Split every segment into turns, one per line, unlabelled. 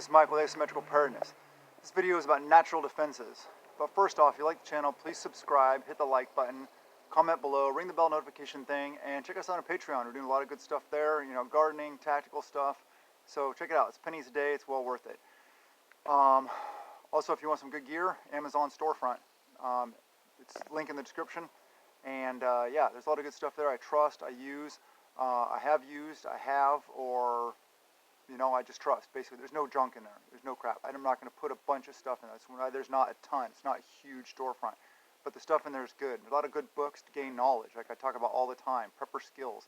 this is Mike with Asymmetrical Preparedness. This video is about natural defenses. But first off, if you like the channel, please subscribe, hit the like button, comment below, ring the bell notification thing, and check us out on Patreon. We're doing a lot of good stuff there, gardening, tactical stuff. So check it out. It's pennies a day. It's well worth it. Also, if you want some good gear, Amazon storefront. It's link in the description. And yeah, there's a lot of good stuff there. I trust, I use, I have used, or I just trust. Basically, there's no junk in there. There's no crap. I'm not going to put a bunch of stuff in there. There's not a ton. It's not a huge storefront. But the stuff in there is good. There's a lot of good books to gain knowledge, like I talk about all the time. Prepper skills.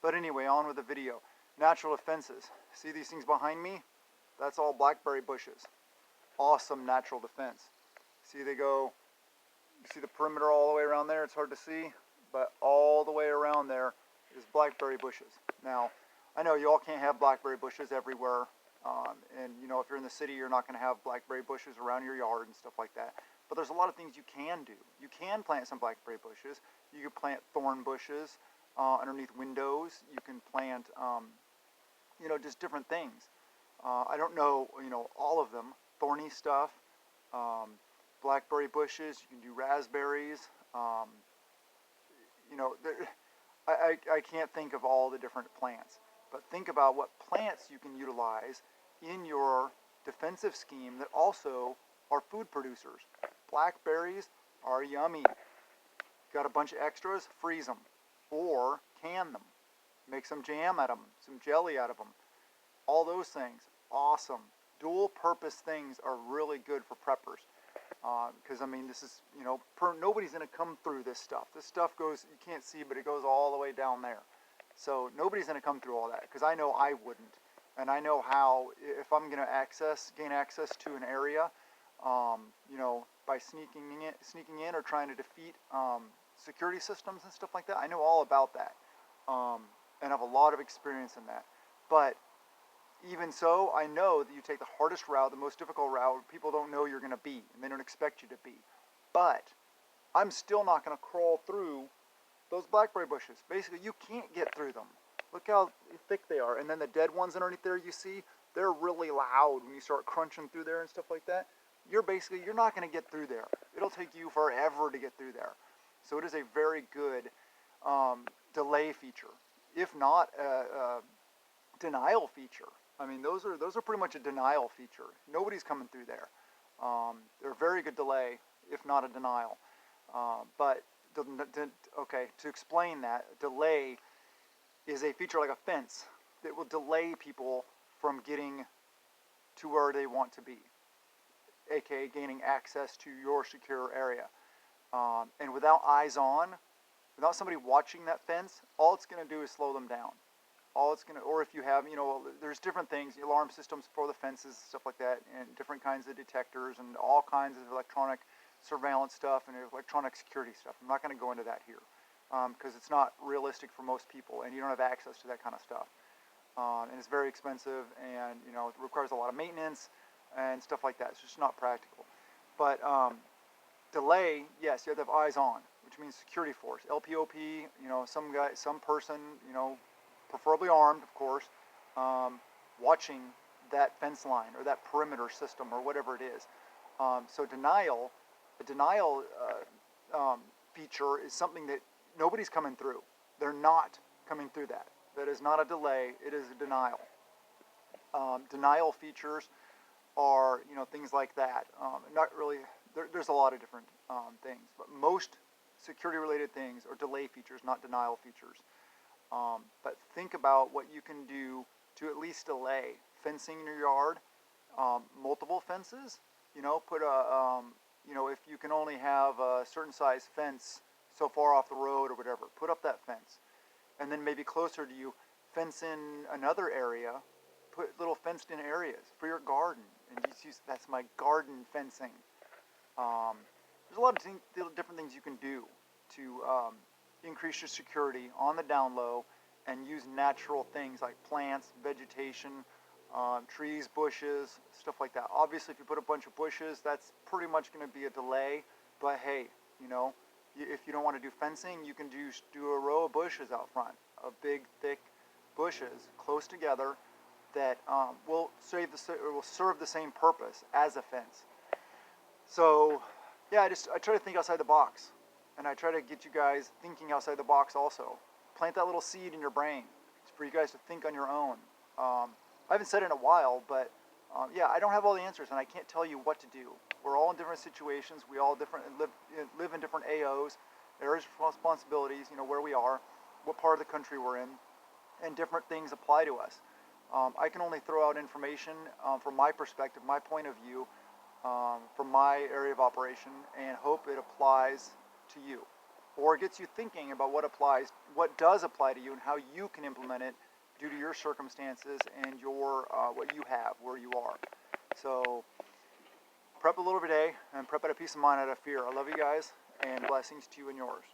But anyway, on with the video. Natural defenses. See these things behind me? That's all blackberry bushes. Awesome natural defense. See they go, you see the perimeter all the way around there? It's hard to see, but all the way around there is blackberry bushes. Now, I know you all can't have blackberry bushes everywhere, and if you're in the city, you're not going to have blackberry bushes around your yard and stuff like that. But there's a lot of things you can do. You can plant some blackberry bushes. You can plant thorn bushes underneath windows. You can plant, just different things. I don't know, all of them. Thorny stuff, blackberry bushes. You can do raspberries. I can't think of all the different plants. But think about what plants you can utilize in your defensive scheme that also are food producers. Blackberries are yummy. Got a bunch of extras? Freeze them. Or can them. Make some jam out of them, some jelly out of them. All those things, awesome. Dual purpose things are really good for preppers. Because, this is, nobody's going to come through this stuff. This stuff goes, you can't see, but it goes all the way down there. So nobody's going to come through all that, because I know I wouldn't. And I know how, if I'm going to gain access to an area, by sneaking in or trying to defeat security systems and stuff like that. I know all about that, and have a lot of experience in that. But even so, I know that you take the hardest route, the most difficult route, people don't know you're going to be, and they don't expect you to be. But I'm still not going to crawl through those blackberry bushes. Basically, you can't get through them. Look how thick they are. And then the dead ones underneath there you see, they're really loud when you start crunching through there and stuff like that. You're not going to get through there. It'll take you forever to get through there. So it is a very good delay feature, if not a denial feature. Those are pretty much a denial feature. Nobody's coming through there. They're a very good delay, if not a denial. To explain that, delay is a feature like a fence that will delay people from getting to where they want to be, aka gaining access to your secure area. And without eyes on, without somebody watching that fence, all it's going to do is slow them down. Or if you have, there's different things, alarm systems for the fences, stuff like that, and different kinds of detectors and all kinds of electronic surveillance stuff and electronic security stuff. I'm not going to go into that here because it's not realistic for most people, and you don't have access to that kind of stuff. And it's very expensive, and it requires a lot of maintenance and stuff like that. It's just not practical. But delay, yes, you have to have eyes on, which means security force, LPOP. Some person, preferably armed, of course, watching that fence line or that perimeter system or whatever it is. So the denial feature is something that nobody's coming through. They're not coming through that. That is not a delay. It is a denial. Denial features are, things like that. Not really. There's a lot of different things, but most security-related things are delay features, not denial features. But think about what you can do to at least delay fencing in your yard, multiple fences. Put a, if you can only have a certain size fence so far off the road or whatever, put up that fence. And then maybe closer to you, fence in another area, put little fenced in areas for your garden. And that's my garden fencing. There's a lot of different things you can do to increase your security on the down low and use natural things like plants, vegetation, trees, bushes, stuff like that. Obviously, if you put a bunch of bushes, that's pretty much going to be a delay. But hey, if you don't want to do fencing, you can do a row of bushes out front, of big, thick bushes close together that will serve the same purpose as a fence. So, yeah, I try to think outside the box, and I try to get you guys thinking outside the box also. Plant that little seed in your brain for you guys to think on your own. I haven't said it in a while, but yeah, I don't have all the answers, and I can't tell you what to do. We're all in different situations. We all live in different AOs, areas of responsibilities. You know where we are, what part of the country we're in, and different things apply to us. I can only throw out information from my perspective, my point of view, from my area of operation, and hope it applies to you, or gets you thinking about what does apply to you, and how you can implement it due to your circumstances and your what you have, where you are. So prep a little every day, and prep out of peace of mind, out of fear. I love you guys, and blessings to you and yours.